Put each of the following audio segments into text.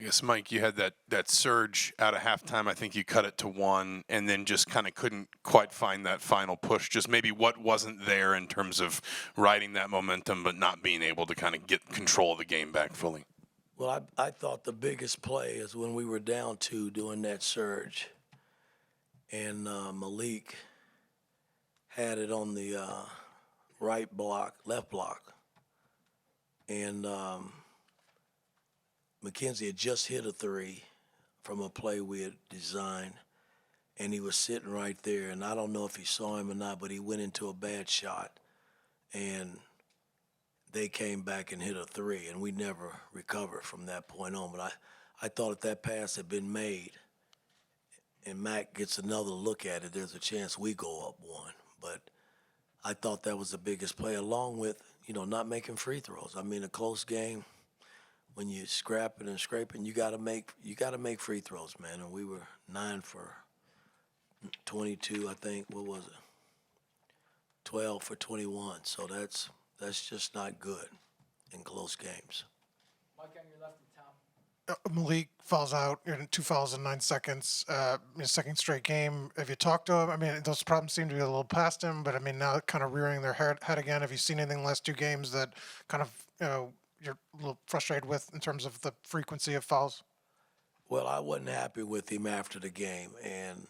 guess, Mike, you had that surge out of halftime. I think you cut it to 1 and then just kind of couldn't quite find that final push. Just maybe what wasn't there in terms of riding that momentum but not being able to kind of get control of the game back fully. Well, I thought the biggest play is when we were down 2 doing that surge. And Malik had it on the left block. And McKenzie had just hit a 3 from a play we had designed. And he was sitting right there. And I don't know if he saw him or not, but he went into a bad shot. And they came back and hit a 3, and we never recovered from that point on. But I thought if that pass had been made and Mac gets another look at it, there's a chance we go up 1. But I thought that was the biggest play, along with, not making free throws. I mean, a close game, when you're scrapping and scraping, you got to make free throws, man. And we were 9 for 22, I think. What was it? 12 for 21. So that's just not good in close games. Mike, on your left, and Tom. Malik fouls out, 2 fouls in 9 seconds, his second straight game. Have you talked to him? I mean, those problems seem to be a little past him, but I mean, now kind of rearing their head again. Have you seen anything in the last 2 games that kind of, you're a little frustrated with in terms of the frequency of fouls? Well, I wasn't happy with him after the game. And,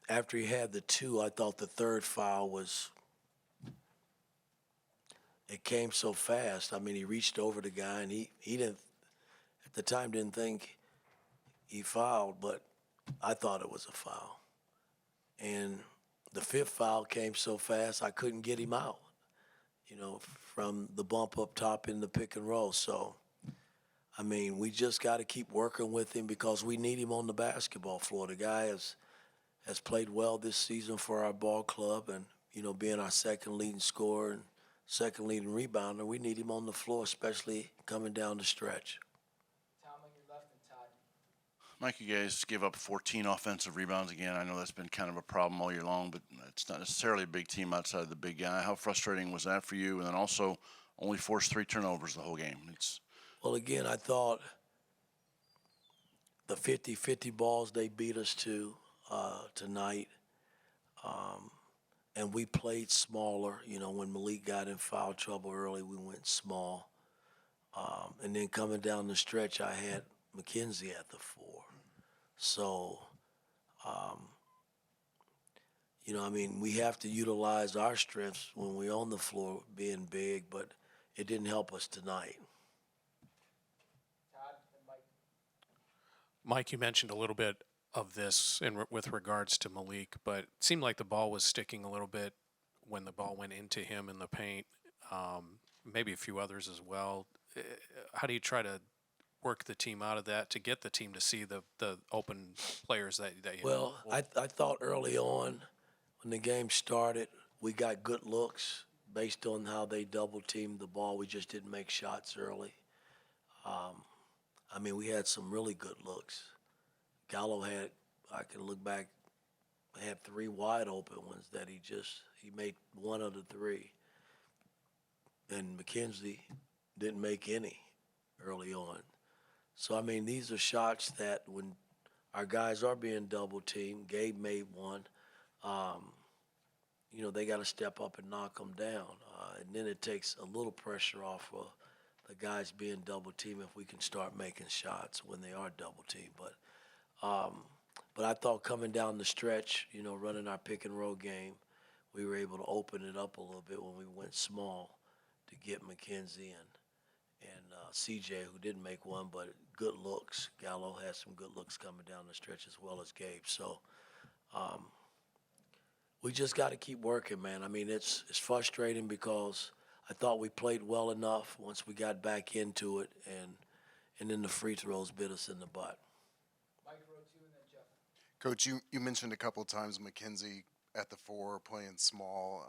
after he had the 2, I thought the third foul it came so fast. I mean, he reached over the guy, and he didn't, at the time, didn't think he fouled, but I thought it was a foul. And the 5th foul came so fast, I couldn't get him out, from the bump up top in the pick and roll. So, I mean, we just got to keep working with him because we need him on the basketball floor. The guy has played well this season for our ball club, and, being our second leading scorer and second leading rebounder, we need him on the floor, especially coming down the stretch. Tom on your left, and Todd. Mike, you guys gave up 14 offensive rebounds again. I know that's been kind of a problem all year long, but it's not necessarily a big team outside of the big guy. How frustrating was that for you? And then also only forced 3 turnovers the whole game. Well, again, I thought the 50-50 balls they beat us to tonight, and we played smaller. When Malik got in foul trouble early, we went small. And then coming down the stretch, I had McKenzie at the 4. So, we have to utilize our strengths when we're on the floor being big, but it didn't help us tonight. Todd and Mike. Mike, you mentioned a little bit of this with regards to Malik, but it seemed like the ball was sticking a little bit when the ball went into him in the paint, maybe a few others as well. How do you try to work the team out of that to get the team to see the open players that you Well, I thought early on when the game started, we got good looks based on how they double-teamed the ball. We just didn't make shots early. We had some really good looks. Gallo I can look back, had 3 wide open ones that he made 1 of the 3. And McKenzie didn't make any early on. So, these are shots that when our guys are being double-teamed, Gabe made 1, they got to step up and knock them down. And then it takes a little pressure off of the guys being double-teamed if we can start making shots when they are double-teamed. But I thought coming down the stretch, running our pick-and-roll game, we were able to open it up a little bit when we went small to get McKenzie and CJ, who didn't make 1, but good looks. Gallo had some good looks coming down the stretch as well as Gabe. So we just got to keep working, man. It's frustrating because I thought we played well enough once we got back into it, and then the free throws bit us in the butt. Mike wrote 2, and then Jeff. Coach, you mentioned a couple of times McKenzie at the 4 playing small.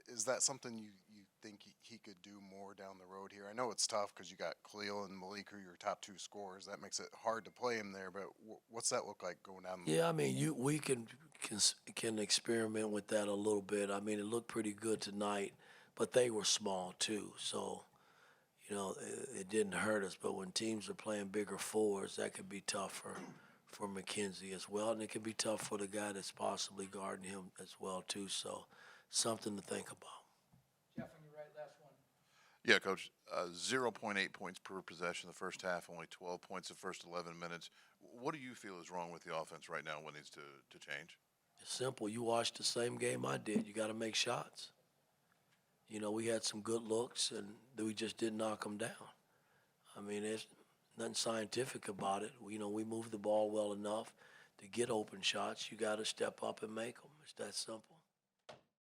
Is that something you think he could do more down the road here? I know it's tough because you got Khalil and Malik, who are your top 2 scorers. That makes it hard to play him there, but what's that look like going down the road? We can experiment with that a little bit. It looked pretty good tonight, but they were small too. So, it didn't hurt us. But when teams are playing bigger fours, that could be tough for McKenzie as well, and it could be tough for the guy that's possibly guarding him as well too. So, something to think about. Jeff, on your right, last one. Yeah, Coach. 0.8 points per possession the first half, only 12 points the first 11 minutes. What do you feel is wrong with the offense right now? What needs to change? It's simple. You watched the same game I did. You got to make shots. We had some good looks, and we just didn't knock them down. I mean, there's nothing scientific about it. We move the ball well enough to get open shots. You got to step up and make them. It's that simple.